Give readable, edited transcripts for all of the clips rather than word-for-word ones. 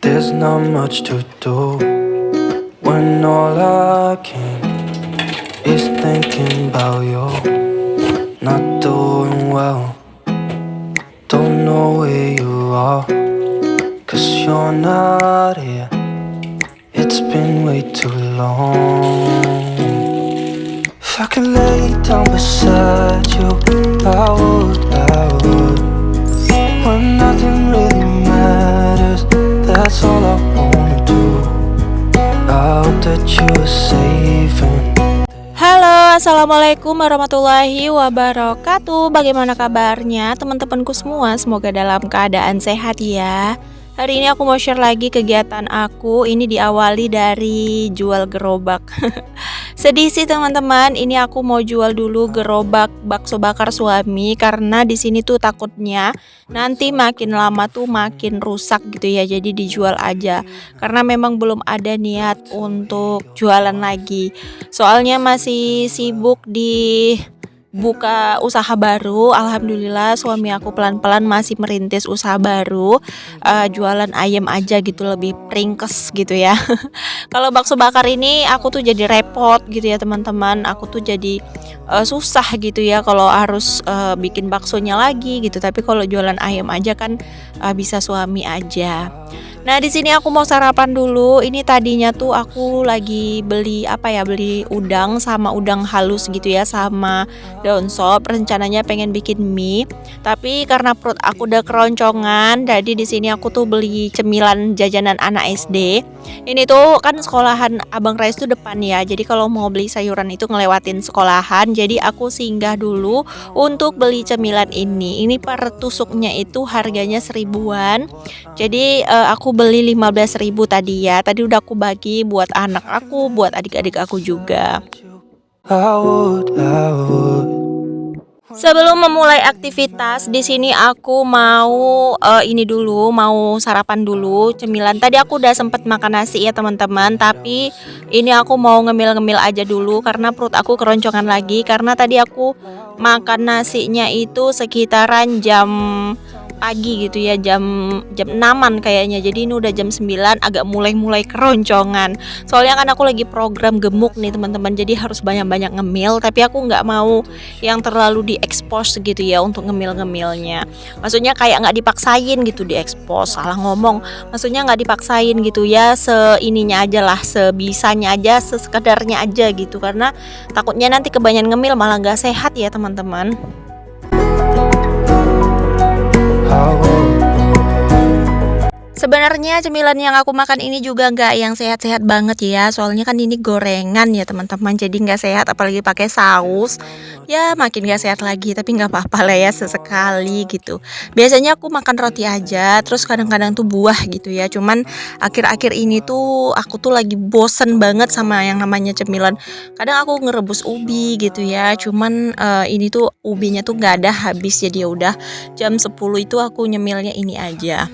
There's not much to do when all I can is thinking about you. Not doing well, don't know where you are, 'cause you're not here. It's been way too long. If I could lay down beside you, I would. When nothing really matters, that's all I wanna do. I hope that you are safe and Halo, assalamualaikum warahmatullahi wabarakatuh. Bagaimana kabarnya teman-temanku semua? Semoga dalam keadaan sehat ya. Hari ini aku mau share lagi kegiatan aku. Ini diawali dari jual gerobak. Sedih sih teman-teman. Ini aku mau jual dulu gerobak bakso bakar suami karena di sini tuh takutnya nanti makin lama tuh makin rusak gitu ya. Jadi dijual aja. Karena memang belum ada niat untuk jualan lagi. Soalnya masih sibuk di buka usaha baru. Alhamdulillah suami aku pelan-pelan masih merintis usaha baru, jualan ayam aja gitu, lebih ringkes gitu ya. Kalau bakso bakar ini aku tuh jadi repot gitu ya teman-teman. Aku tuh jadi susah gitu ya kalau harus bikin baksonya lagi gitu. Tapi kalau jualan ayam aja kan bisa suami aja. Nah, di sini aku mau sarapan dulu. Ini tadinya tuh aku lagi beli beli udang sama udang halus gitu ya, sama daun sop. Rencananya pengen bikin mie, tapi karena perut aku udah keroncongan, jadi di sini aku tuh beli cemilan jajanan anak SD. Ini tuh kan sekolahan Abang Rais tuh depan ya. Jadi kalau mau beli sayuran itu ngelewatin sekolahan. Jadi aku singgah dulu untuk beli cemilan ini. Ini per tusuknya itu harganya 1000-an. Jadi aku beli 15.000 tadi ya. Tadi udah aku bagi buat anak aku, buat adik-adik aku juga. I would. Sebelum memulai aktivitas di sini aku mau mau sarapan dulu cemilan. Tadi aku udah sempet makan nasi ya teman-teman, tapi ini aku mau ngemil-ngemil aja dulu karena perut aku keroncongan lagi. Karena tadi aku makan nasinya itu sekitaran jam pagi gitu ya, jam 6-an kayaknya. Jadi ini udah jam 9, agak mulai keroncongan. Soalnya kan aku lagi program gemuk nih teman-teman, jadi harus banyak-banyak ngemil. Tapi aku nggak mau yang terlalu diekspos gitu ya untuk ngemil-ngemilnya. Maksudnya kayak nggak dipaksain gitu diekspos, salah ngomong. Maksudnya nggak dipaksain gitu ya, seininya aja lah, sebisanya aja, sesekedarnya aja gitu. Karena takutnya nanti kebanyakan ngemil malah nggak sehat ya teman-teman. Sebenarnya cemilan yang aku makan ini juga nggak yang sehat-sehat banget ya. Soalnya kan ini gorengan ya teman-teman, jadi nggak sehat apalagi pakai saus. Ya makin nggak sehat lagi, tapi nggak apa-apa lah ya sesekali gitu. Biasanya aku makan roti aja, terus kadang-kadang tuh buah gitu ya. Cuman akhir-akhir ini tuh aku tuh lagi bosen banget sama yang namanya cemilan. Kadang aku ngerebus ubi gitu ya. Cuman ini tuh ubinya tuh nggak ada, habis, jadi ya udah jam 10 itu aku nyemilnya ini aja.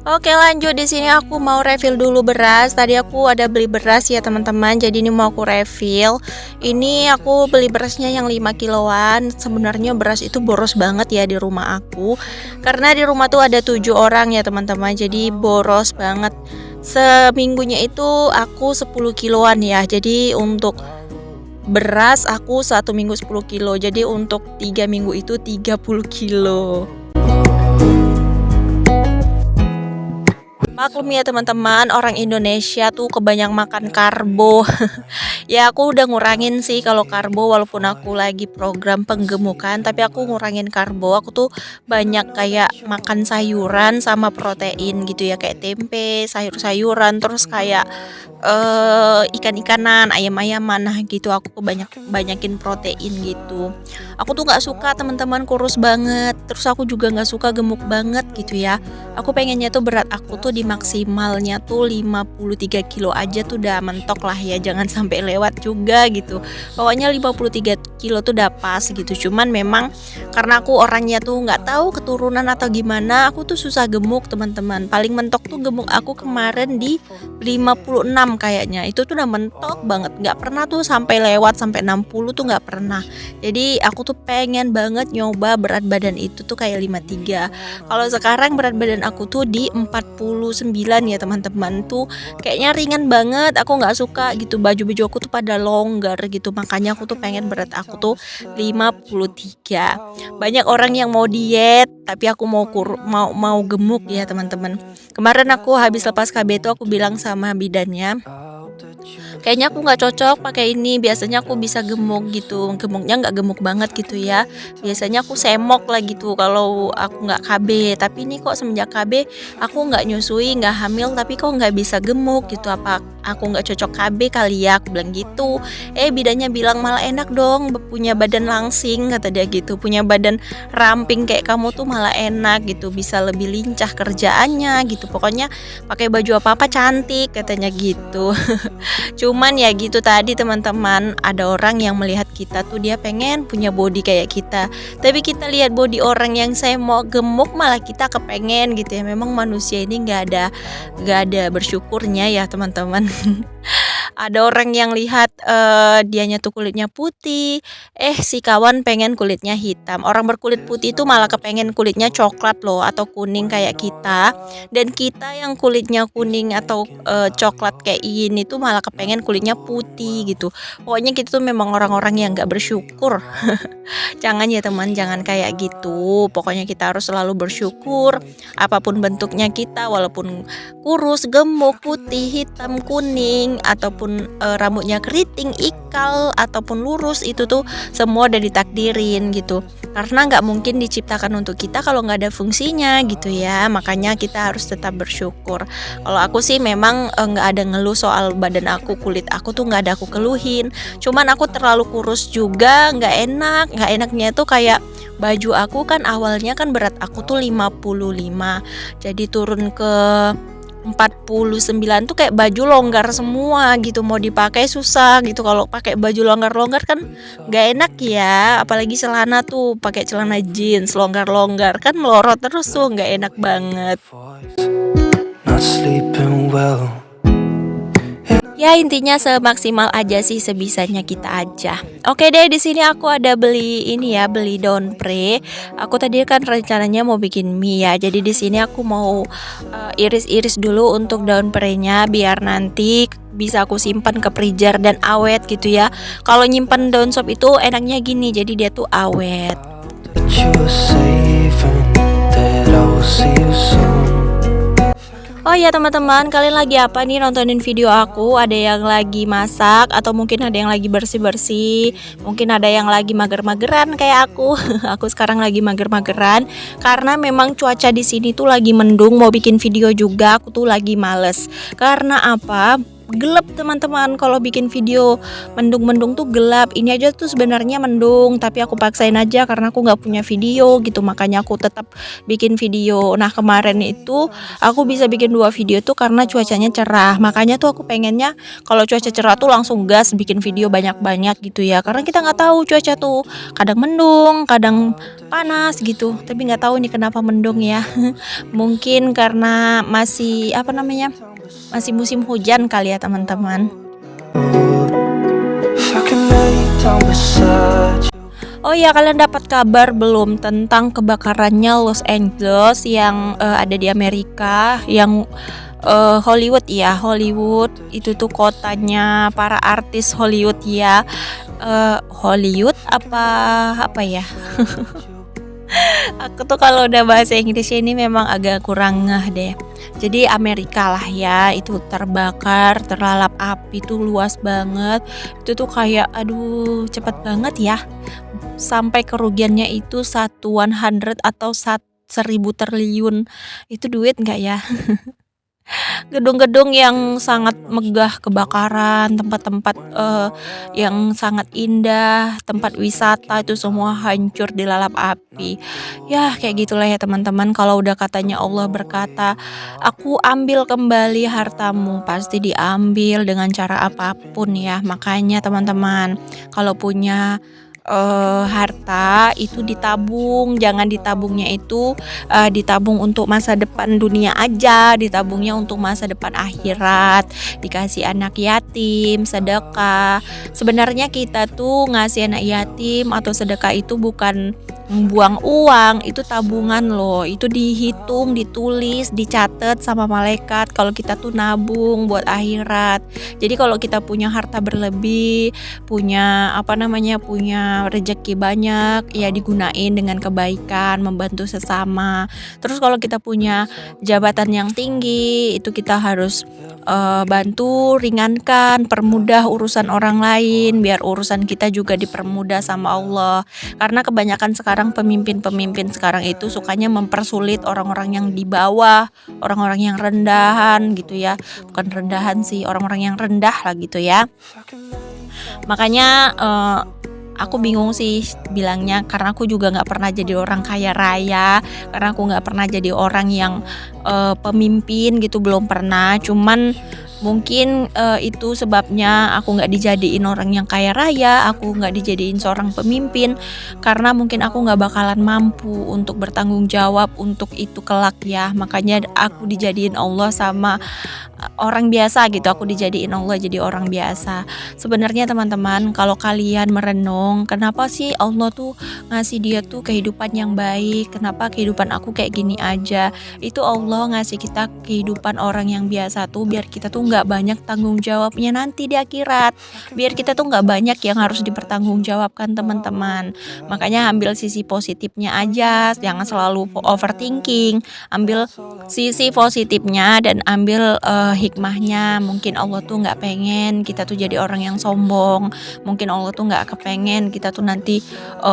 Oke, lanjut. Di sini aku mau refill dulu beras. Tadi aku ada beli beras ya teman-teman. Jadi ini mau aku refill. Ini aku beli berasnya yang 5 kiloan. Sebenarnya beras itu boros banget ya di rumah aku. Karena di rumah tuh ada 7 orang ya teman-teman. Jadi boros banget. Seminggunya itu aku 10 kiloan ya. Jadi untuk beras aku 1 minggu 10 kilo. Jadi untuk 3 minggu itu 30 kilo. Maklum ya teman-teman, orang Indonesia tuh kebanyakan makan karbo. Ya aku udah ngurangin sih kalau karbo, walaupun aku lagi program penggemukan, tapi aku ngurangin karbo. Aku tuh banyak kayak makan sayuran sama protein gitu ya, kayak tempe, sayur-sayuran, terus kayak ikan-ikanan, ayam-ayaman. Nah gitu aku banyakin protein gitu. Aku tuh nggak suka teman-teman kurus banget, terus aku juga nggak suka gemuk banget gitu ya. Aku pengennya tuh berat aku tuh di maksimalnya tuh 53 kilo aja tuh udah mentok lah ya, jangan sampai lewat juga gitu. Pokoknya 53 kilo tuh udah pas gitu. Cuman memang karena aku orangnya tuh nggak tahu keturunan atau gimana, aku tuh susah gemuk teman-teman. Paling mentok tuh gemuk aku kemarin di 56 kayaknya. Itu tuh udah mentok banget, nggak pernah tuh sampai lewat sampai 60 tuh nggak pernah. Jadi aku tuh pengen banget nyoba berat badan itu tuh kayak 53. Kalau sekarang berat badan aku tuh di 49 ya teman-teman, tuh kayaknya ringan banget. Aku nggak suka gitu, baju-baju aku tuh pada longgar gitu, makanya aku tuh pengen berat aku tuh 53. Banyak orang yang mau diet tapi aku mau gemuk ya teman-teman. Kemarin aku habis lepas KB itu aku bilang sama bidannya, kayaknya aku nggak cocok pakai ini, biasanya aku bisa gemuk gitu, gemuknya nggak gemuk banget gitu ya, biasanya aku semok lah gitu kalau aku nggak KB, tapi ini kok semenjak KB aku nggak nyusui, nggak hamil, tapi kok nggak bisa gemuk gitu, apa aku nggak cocok KB kali ya, aku bilang gitu. Bidannya bilang malah enak dong punya badan langsing, kata dia gitu, punya badan ramping kayak kamu tuh malah enak gitu, bisa lebih lincah kerjaannya gitu, pokoknya pakai baju apa-apa cantik katanya gitu. Cuman ya gitu tadi teman-teman, ada orang yang melihat kita tuh dia pengen punya body kayak kita, tapi kita lihat body orang yang saya mau gemuk malah kita kepengen gitu ya. Memang manusia ini nggak ada bersyukurnya ya teman-teman. Ada orang yang lihat dianya tuh kulitnya putih, si kawan pengen kulitnya hitam. Orang berkulit putih itu malah kepengen kulitnya coklat loh atau kuning kayak kita. Dan kita yang kulitnya kuning atau coklat kayak ini tuh malah kepengen kulitnya putih gitu. Pokoknya kita tuh memang orang-orang yang nggak bersyukur. Jangan ya teman, jangan kayak gitu. Pokoknya kita harus selalu bersyukur apapun bentuknya kita, walaupun kurus, gemuk, putih, hitam, kuning, ataupun rambutnya keriting, ikal, ataupun lurus, itu tuh semua udah ditakdirin gitu. Karena nggak mungkin diciptakan untuk kita kalau nggak ada fungsinya gitu ya. Makanya kita harus tetap bersyukur. Kalau aku sih memang nggak ada ngeluh soal badan aku, kulit aku tuh nggak ada aku keluhin. Cuman aku terlalu kurus juga, nggak enak. Nggak enaknya tuh kayak baju aku kan awalnya kan berat aku tuh 55, jadi turun ke 49 tuh kayak baju longgar semua gitu, mau dipakai susah gitu. Kalau pakai baju longgar-longgar kan nggak enak ya, apalagi celana tuh pakai celana jeans longgar-longgar kan melorot terus tuh nggak enak banget. Not sleeping well. Ya intinya semaksimal aja sih, sebisanya kita aja. Oke deh, di sini aku ada beli ini ya, beli daun pre. Aku tadi kan rencananya mau bikin mie ya. Jadi di sini aku mau iris-iris dulu untuk daun pre-nya biar nanti bisa aku simpan ke freezer dan awet gitu ya. Kalau nyimpan daun sop itu enaknya gini, jadi dia tuh awet. That you were saving, that I will see you soon. Oh ya teman-teman, kalian lagi apa nih nontonin video aku? Ada yang lagi masak atau mungkin ada yang lagi bersih-bersih, mungkin ada yang lagi mager-mageran kayak aku. Aku sekarang lagi mager-mageran karena memang cuaca di sini tuh lagi mendung. Mau bikin video juga aku tuh lagi males. Karena apa? Gelap teman-teman, kalau bikin video mendung-mendung tuh gelap. Ini aja tuh sebenarnya mendung, tapi aku paksain aja karena aku nggak punya video gitu, makanya aku tetap bikin video. Nah kemarin itu aku bisa bikin 2 video tuh karena cuacanya cerah, makanya tuh aku pengennya kalau cuaca cerah tuh langsung gas bikin video banyak-banyak gitu ya, karena kita nggak tahu cuaca tuh kadang mendung, kadang panas gitu, tapi nggak tahu nih kenapa mendung ya. Mungkin karena masih masih musim hujan kali ya teman-teman. If I can lay down beside you. Oh ya, kalian dapat kabar belum tentang kebakarannya Los Angeles yang ada di Amerika, yang Hollywood ya, Hollywood itu tuh kotanya para artis Hollywood ya. Hollywood apa ya? Aku tuh kalau udah bahasa Inggris ini memang agak kurang ngeh deh. Jadi Amerika lah ya, itu terbakar, terlalap api tuh luas banget. Itu tuh kayak aduh cepet banget ya. Sampai kerugiannya itu 100 atau 1000 triliun. Itu duit nggak ya? Gedung-gedung yang sangat megah kebakaran, tempat-tempat, yang sangat indah, tempat wisata itu semua hancur dilalap api. Ya kayak gitulah ya teman-teman, kalau udah katanya Allah berkata, "Aku ambil kembali hartamu," pasti diambil dengan cara apapun ya. Makanya teman-teman, kalau punya, harta itu ditabung, jangan ditabungnya itu, ditabung untuk masa depan dunia aja, ditabungnya untuk masa depan akhirat, dikasih anak yatim, sedekah. Sebenarnya kita tuh ngasih anak yatim atau sedekah itu bukan membuang uang, itu tabungan loh. Itu dihitung, ditulis, dicatat sama malaikat kalau kita tuh nabung buat akhirat. Jadi kalau kita punya harta berlebih, punya apa namanya, punya rezeki banyak, ya digunain dengan kebaikan, membantu sesama. Terus kalau kita punya jabatan yang tinggi, itu kita harus, bantu, ringankan, permudah urusan orang lain, biar urusan kita juga dipermudah sama Allah. Karena kebanyakan sekarang pemimpin-pemimpin sekarang itu sukanya mempersulit orang-orang yang di bawah, orang-orang yang rendahan gitu ya. Bukan rendahan sih, orang-orang yang rendah lah gitu ya. Makanya, aku bingung sih bilangnya, karena aku juga nggak pernah jadi orang kaya raya, karena aku nggak pernah jadi orang yang, pemimpin gitu, belum pernah. Cuman mungkin, itu sebabnya aku nggak dijadiin orang yang kaya raya, aku nggak dijadiin seorang pemimpin, karena mungkin aku nggak bakalan mampu untuk bertanggung jawab untuk itu kelak ya. Makanya aku dijadiin Allah sama, orang biasa gitu, aku dijadiin Allah jadi orang biasa. Sebenarnya teman-teman, kalau kalian merenung, kenapa sih Allah tuh ngasih dia tuh kehidupan yang baik? Kenapa kehidupan aku kayak gini aja? Itu Allah ngasih kita kehidupan orang yang biasa tuh biar kita tuh nggak banyak tanggung jawabnya nanti di akhirat. Biar kita tuh nggak banyak yang harus dipertanggungjawabkan teman-teman. Makanya ambil sisi positifnya aja, jangan selalu overthinking. Ambil sisi positifnya dan ambil, hikmahnya. Mungkin Allah tuh nggak pengen kita tuh jadi orang yang sombong, mungkin Allah tuh nggak kepengen kita tuh nanti,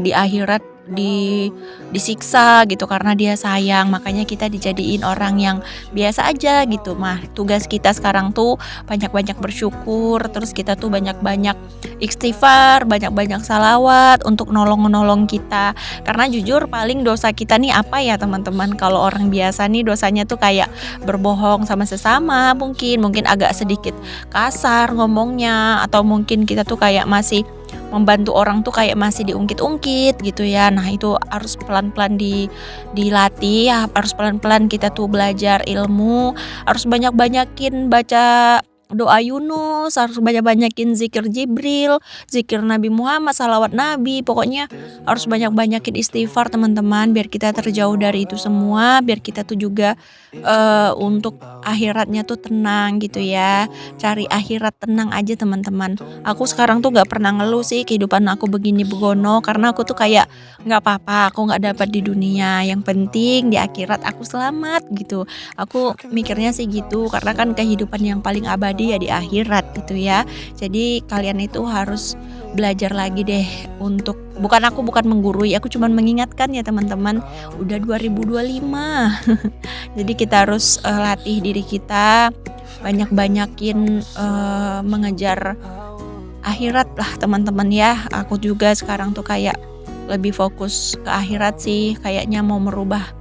di akhirat disiksa gitu karena Dia sayang, makanya kita dijadiin orang yang biasa aja gitu. Tugas kita sekarang tuh banyak-banyak bersyukur, terus kita tuh banyak-banyak istighfar, banyak-banyak salawat untuk nolong-nolong kita. Karena jujur paling dosa kita nih apa ya teman-teman, kalau orang biasa nih dosanya tuh kayak berbohong sama sesama, mungkin agak sedikit kasar ngomongnya, atau mungkin kita tuh kayak masih membantu orang tuh kayak masih diungkit-ungkit gitu ya. Nah itu harus pelan-pelan dilatih ya, harus pelan-pelan kita tuh belajar ilmu, harus banyak-banyakin baca doa Yunus, harus banyak-banyakin zikir Jibril, zikir Nabi Muhammad, salawat Nabi. Pokoknya harus banyak-banyakin istighfar teman-teman, biar kita terjauh dari itu semua, biar kita tuh juga, untuk akhiratnya tuh tenang gitu ya. Cari akhirat tenang aja teman-teman. Aku sekarang tuh gak pernah ngeluh sih kehidupan aku begini begono, karena aku tuh kayak nggak apa-apa aku nggak dapat di dunia, yang penting di akhirat aku selamat gitu. Aku mikirnya sih gitu, karena kan kehidupan yang paling abadi ya di akhirat gitu ya. Jadi kalian itu harus belajar lagi deh untuk, bukan menggurui, aku cuman mengingatkan ya teman-teman, udah 2025. Jadi kita harus, latih diri kita, banyak-banyakin, mengejar akhirat lah teman-teman ya. Aku juga sekarang tuh kayak lebih fokus ke akhirat sih, kayaknya mau merubah,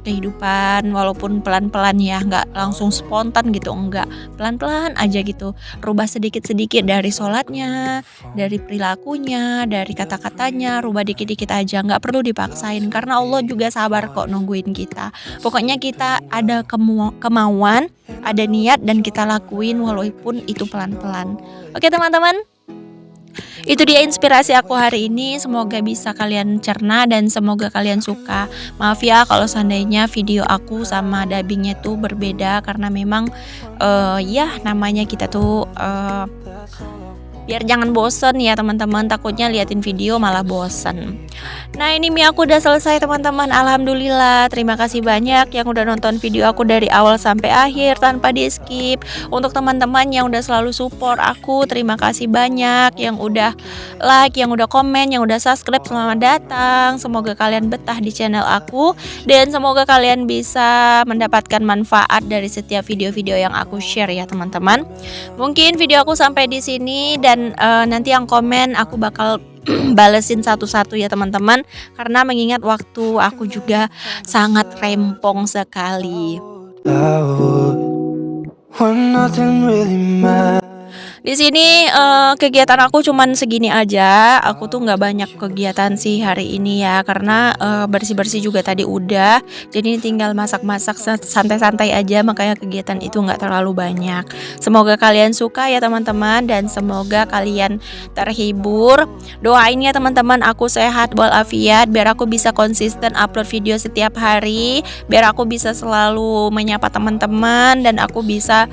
kehidupan walaupun pelan-pelan ya, nggak langsung spontan gitu, enggak, pelan-pelan aja gitu. Rubah sedikit-sedikit dari sholatnya, dari perilakunya, dari kata-katanya, rubah dikit-dikit aja, nggak perlu dipaksain karena Allah juga sabar kok nungguin kita. Pokoknya kita ada kemauan, ada niat dan kita lakuin walaupun itu pelan-pelan. Oke teman-teman, itu dia inspirasi aku hari ini, semoga bisa kalian cerna dan semoga kalian suka. Maaf ya kalau seandainya video aku sama dubbingnya tuh berbeda, karena memang ya namanya kita tuh biar jangan bosen ya teman-teman, takutnya liatin video malah bosen. Nah ini mie aku udah selesai teman-teman, alhamdulillah. Terima kasih banyak yang udah nonton video aku dari awal sampai akhir tanpa di skip. Untuk teman-teman yang udah selalu support aku, terima kasih banyak. Yang udah like, yang udah komen, yang udah subscribe, selamat datang. Semoga kalian betah di channel aku, dan semoga kalian bisa mendapatkan manfaat dari setiap video-video yang aku share ya teman-teman. Mungkin video aku sampai di sini, dan nanti yang komen aku bakal balesin satu-satu ya teman-teman, karena mengingat waktu aku juga sangat rempong sekali. I would when nothing really matters. Di sini kegiatan aku cuman segini aja. Aku tuh nggak banyak kegiatan sih hari ini ya, karena bersih-bersih juga tadi udah. Jadi tinggal masak-masak santai-santai aja, makanya kegiatan itu nggak terlalu banyak. Semoga kalian suka ya teman-teman, dan semoga kalian terhibur. Doain ya teman-teman aku sehat walafiat, biar aku bisa konsisten upload video setiap hari, biar aku bisa selalu menyapa teman-teman, dan aku bisa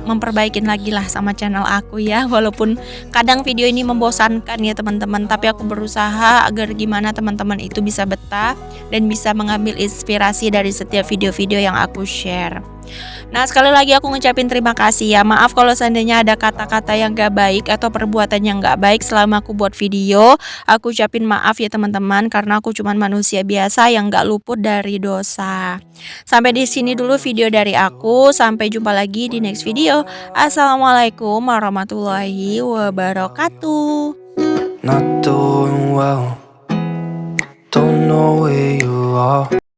memperbaikin lagi lah sama channel aku ya. Walaupun kadang video ini membosankan ya teman-teman, tapi aku berusaha agar gimana teman-teman itu bisa betah dan bisa mengambil inspirasi dari setiap video-video yang aku share. Nah sekali lagi aku ngucapin terima kasih ya. Maaf kalau seandainya ada kata-kata yang gak baik atau perbuatan yang gak baik selama aku buat video. Aku ucapin maaf ya teman-teman, karena aku cuman manusia biasa yang gak luput dari dosa. Sampai di sini dulu video dari aku. Sampai jumpa lagi di next video. Assalamualaikum warahmatullahi wabarakatuh. Not doing well, don't know where you are.